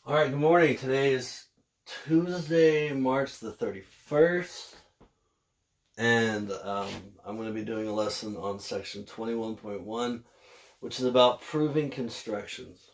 All right, good morning. Today is Tuesday, March the 31st, and I'm going to be doing a lesson on section 21.1, which is about proving constructions.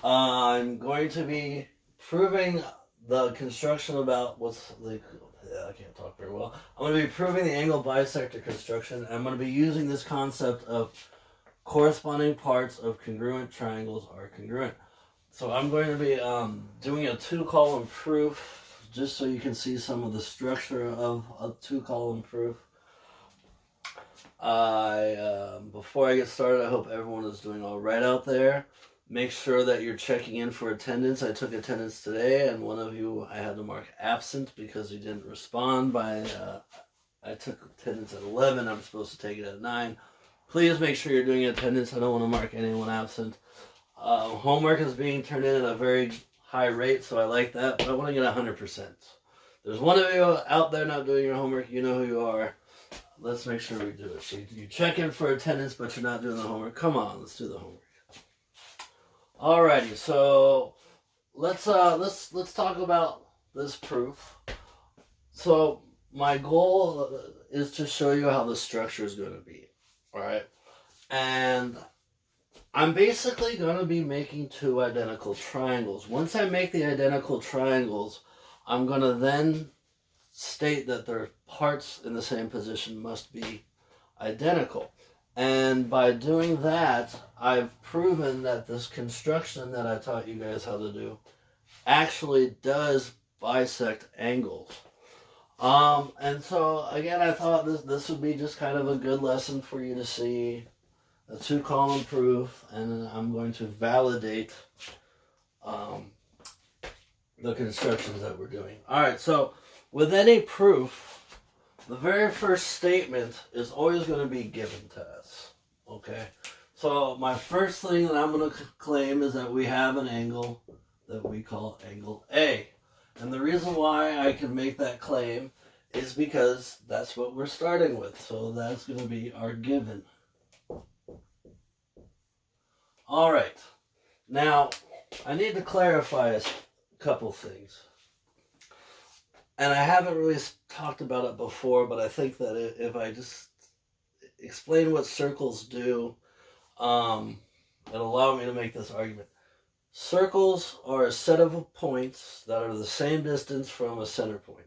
I'm going to be proving the construction about I can't talk very well. I'm going to be proving the angle bisector construction. I'm going to be using this concept of corresponding parts of congruent triangles are congruent. So I'm going to be doing a two-column proof, just so you can see some of the structure of a two-column proof. Before I get started, I hope everyone is doing all right out there. Make sure that you're checking in for attendance. I took attendance today, and one of you I had to mark absent because you didn't respond I took attendance at 11. I'm supposed to take it at 9. Please make sure you're doing attendance. I don't want to mark anyone absent. Homework is being turned in at a very high rate, so I like that, but I want to get 100%. There's one of you out there not doing your homework. You know who you are. Let's make sure we do it. So you check in for attendance, but you're not doing the homework. Come on, let's do the homework. Alrighty, so let's talk about this proof. So my goal is to show you how the structure is going to be. Alright? And I'm basically going to be making two identical triangles. Once I make the identical triangles, I'm going to then state that their parts in the same position must be identical. And by doing that, I've proven that this construction that I taught you guys how to do actually does bisect angles. And so, again, I thought this would be just kind of a good lesson for you to see a two-column proof, and I'm going to validate the constructions that we're doing. Alright, so with any proof, the very first statement is always going to be given to us. Okay? So my first thing that I'm going to claim is that we have an angle that we call angle A. And the reason why I can make that claim is because that's what we're starting with. So that's going to be our given. Alright, now I need to clarify a couple things. And I haven't really talked about it before, but I think that if I just explain what circles do, it'll allow me to make this argument. Circles are a set of points that are the same distance from a center point.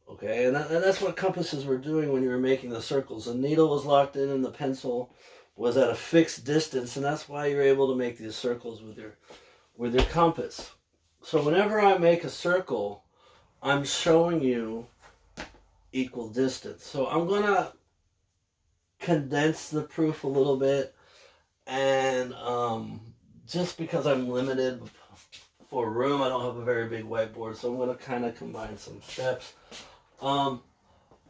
Okay, and that's what compasses were doing when you were making the circles. The needle was locked in and the pencil was at a fixed distance, and that's why you're able to make these circles with your compass. So whenever I make a circle, I'm showing you equal distance. So I'm going to condense the proof a little bit, and just because I'm limited for room, I don't have a very big whiteboard, so I'm going to kind of combine some steps. I'm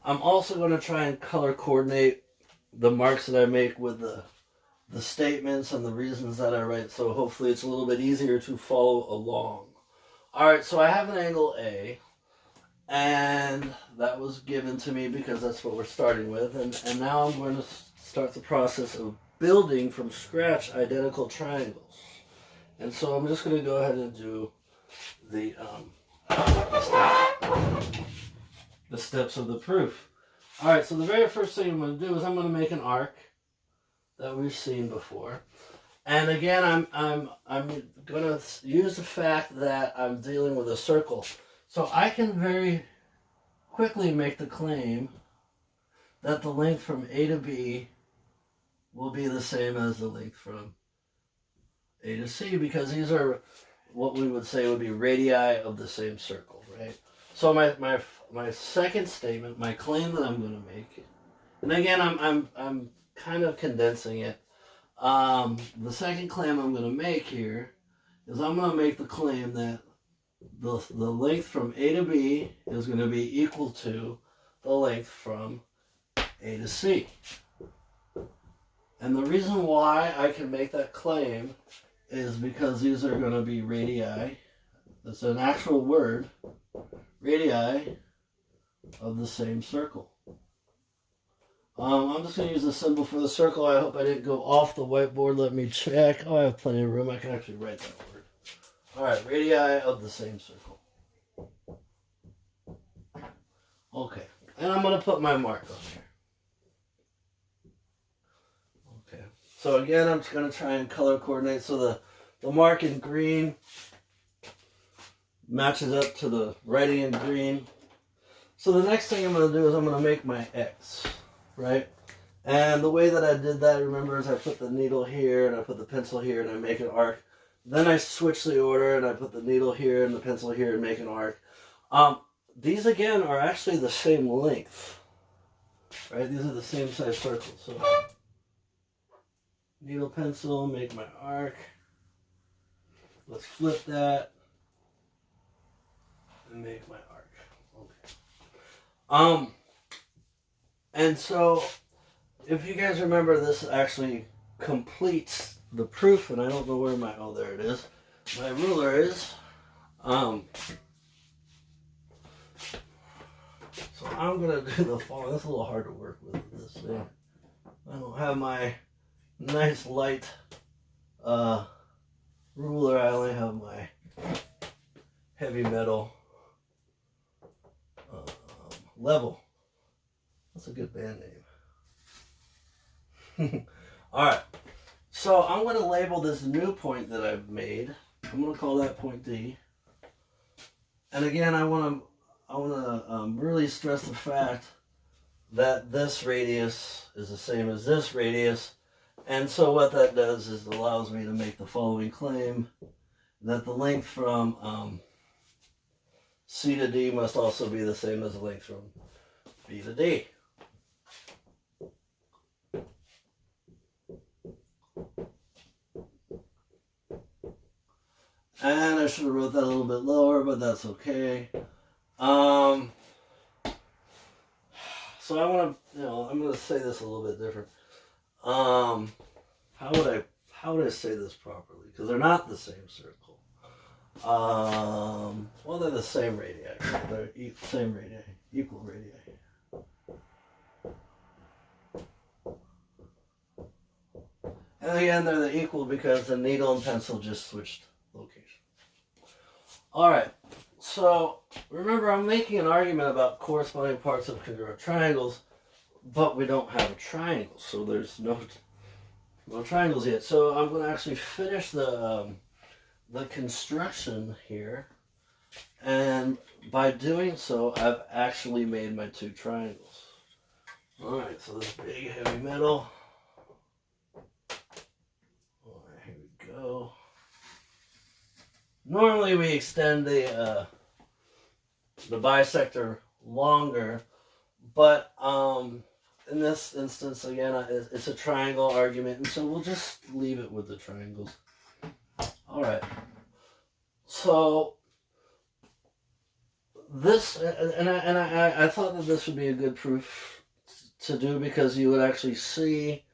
also going to try and color coordinate the marks that I make with the statements and the reasons that I write, so hopefully it's a little bit easier to follow along. Alright, so I have an angle A, and that was given to me because that's what we're starting with, and now I'm going to start the process of building from scratch identical triangles. And so I'm just going to go ahead and do the steps of the proof. Alright, so the very first thing I'm going to do is I'm going to make an arc that we've seen before. And again, I'm going to use the fact that I'm dealing with a circle. So I can very quickly make the claim that the length from A to B will be the same as the length from A to C, because these are what we would say would be radii of the same circle, right? So my second statement, my claim that I'm going to make, and again I'm kind of condensing it. The second claim I'm going to make here is I'm going to make the claim that the length from A to B is going to be equal to the length from A to C. And the reason why I can make that claim is because these are going to be radii. That's an actual word. Radii of the same circle. I'm just going to use a symbol for the circle. I hope I didn't go off the whiteboard. Let me check. Oh, I have plenty of room. I can actually write that word. All right, radii of the same circle. Okay, and I'm going to put my mark on here. Okay, so again, I'm just going to try and color coordinate. So the mark in green matches up to the writing in green. So the next thing I'm going to do is I'm going to make my X, right? And the way that I did that, remember, is I put the needle here and I put the pencil here and I make an arc. Then I switch the order and I put the needle here and the pencil here and make an arc. These again are actually the same length, right? These are the same size circles. So needle, pencil, make my arc. Let's flip that and make my arc. Okay. And so if you guys remember, this actually completes the proof, and I don't know where my, oh, there it is. My ruler is. So I'm going to do the following. It's a little hard to work with this thing. I don't have my nice light ruler. I only have my heavy metal level. That's a good band name. Alright, so I'm going to label this new point that I've made. I'm going to call that point D. And again, I want to really stress the fact that this radius is the same as this radius. And so what that does is it allows me to make the following claim, that the length from C to D must also be the same as the length from B to D. And I should have wrote that a little bit lower, but that's okay. So I want to, I'm going to say this a little bit different. How would I say this properly? Because they're not the same circle. Well, they're the same radii. They're same radii, equal radii. And again, they're the equal because the needle and pencil just switched location. Alright, so remember, I'm making an argument about corresponding parts of congruent triangles, but we don't have a triangle, so there's no triangles yet. So I'm going to actually finish the construction here, and by doing so, I've actually made my two triangles. Alright, so this big heavy metal. Alright, here we go. Normally we extend the bisector longer, but in this instance, again, it's a triangle argument, and so we'll just leave it with the triangles. All right. So this, and I thought that this would be a good proof to do because you would actually see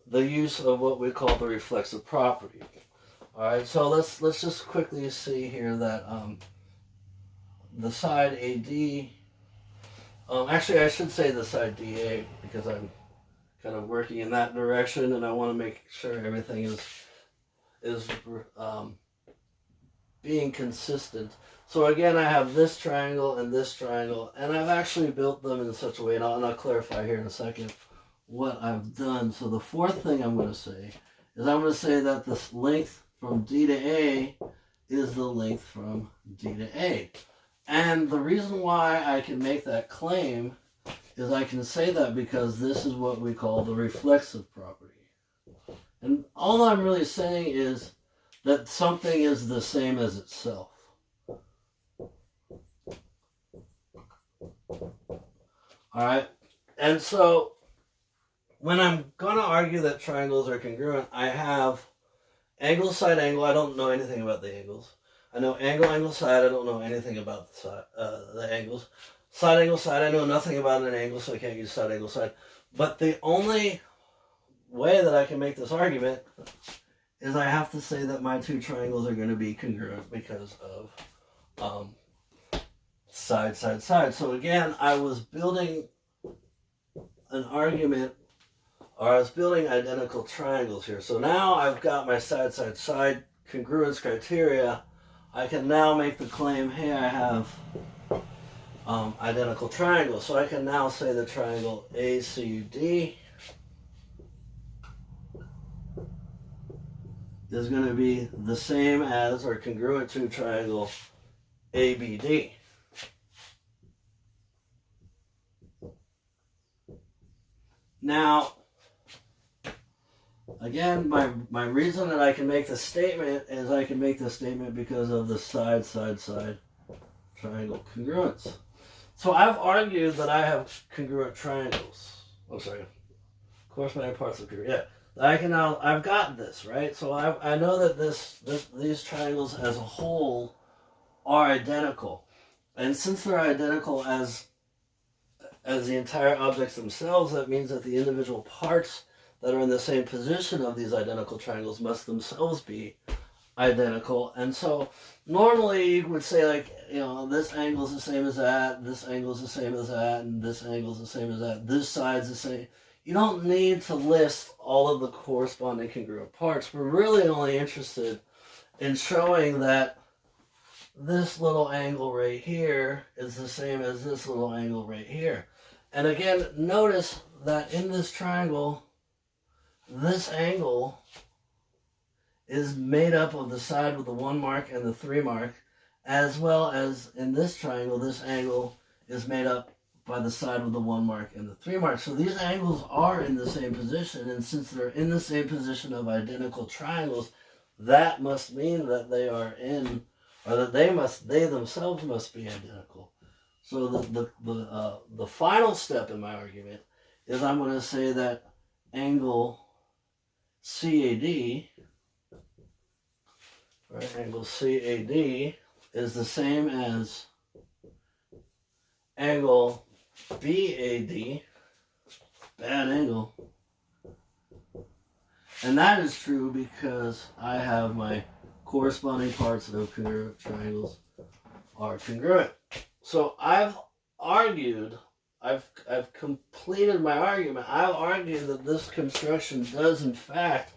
the use of what we call the reflexive property. All right, so let's just quickly see here that the side AD, actually I should say the side DA because I'm kind of working in that direction and I want to make sure everything is being consistent. So again, I have this triangle and I've actually built them in such a way, and I'll clarify here in a second what I've done. So the fourth thing I'm going to say is I'm going to say that this length from D to A is the length from D to A. And the reason why I can make that claim is I can say that because this is what we call the reflexive property. And all I'm really saying is that something is the same as itself. Alright, and so when I'm going to argue that triangles are congruent, I have angle, side, angle. I don't know anything about the angles. I know angle, angle, side. I don't know anything about the, side, the angles. Side, angle, side. I know nothing about an angle, so I can't use side, angle, side. But the only way that I can make this argument is I have to say that my two triangles are going to be congruent because of side, side, side. So again, I was building an argument, or I was building identical triangles here. So now I've got my side, side, side congruence criteria. I can now make the claim, hey, I have identical triangles. So I can now say the triangle ACD is going to be the same as or congruent to triangle ABD. Now, again, my reason that I can make this statement is I can make this statement because of the side-side-side triangle congruence. So I've argued that I have congruent triangles. Oh, sorry. Corresponding parts of congruent. Yeah. I can now, I've got this, right? So I know that these triangles as a whole are identical. And since they're identical as the entire objects themselves, that means that the individual parts that are in the same position of these identical triangles must themselves be identical. And so normally you would say, like, you know, this angle is the same as that, this angle is the same as that, and this angle is the same as that, this side's the same. You don't need to list all of the corresponding congruent parts. We're really only interested in showing that this little angle right here is the same as this little angle right here. And again, notice that in this triangle, this angle is made up of the side with the 1 mark and the 3 mark, as well as in this triangle, this angle is made up by the side with the 1 mark and the 3 mark. So these angles are in the same position, and since they're in the same position of identical triangles, that must mean that they are in, or that they themselves must be identical. So the final step in my argument is I'm going to say that angle CAD, right, angle CAD is the same as angle BAD, bad angle. And that is true because I have my corresponding parts of congruent triangles are congruent. So I've argued, I've completed my argument. I've argued that this construction does in fact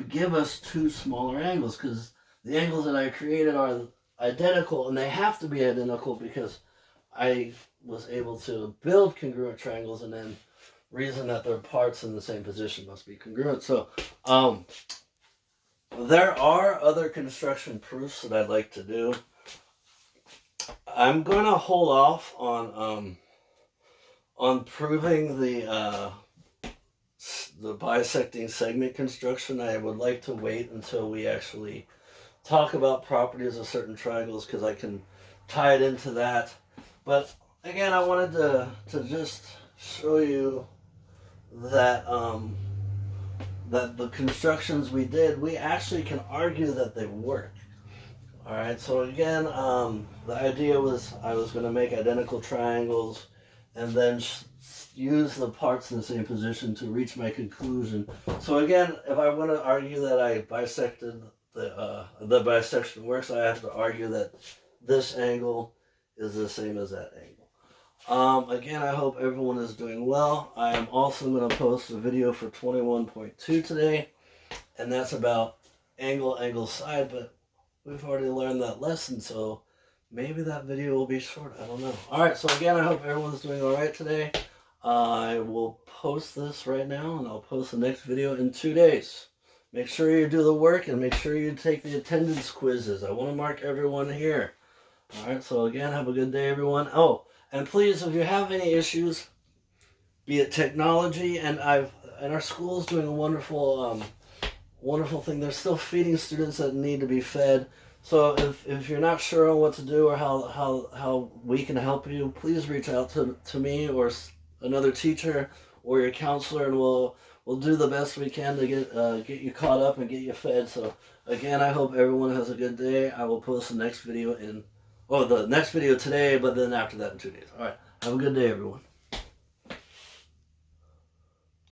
give us 2 smaller angles, because the angles that I created are identical, and they have to be identical because I was able to build congruent triangles and then reason that their parts in the same position must be congruent. So there are other construction proofs that I'd like to do. I'm going to hold off on proving the bisecting segment construction. I would like to wait until we actually talk about properties of certain triangles, because I can tie it into that. But again, I wanted to just show you that that the constructions we did, we actually can argue that they work. Alright, so again, the idea was I was going to make identical triangles and then use the parts in the same position to reach my conclusion. So again, if I want to argue that I bisected the bisection works, I have to argue that this angle is the same as that angle. Again, I hope everyone is doing well. I am also going to post a video for 21.2 today, and that's about angle, side, but we've already learned that lesson, so maybe that video will be short. I don't know. Alright, so again, I hope everyone's doing alright today. I will post this right now, and I'll post the next video in 2 days. Make sure you do the work, and make sure you take the attendance quizzes. I want to mark everyone here. Alright, so again, have a good day, everyone. Oh, and please, if you have any issues, be it technology, and our school's doing a wonderful thing. They're still feeding students that need to be fed. So if you're not sure on what to do or how we can help you, please reach out to me or another teacher or your counselor, and we'll do the best we can to get you caught up and get you fed. So again, I hope everyone has a good day. I will post the next video the next video today, but then after that in 2 days. All right, have a good day, everyone.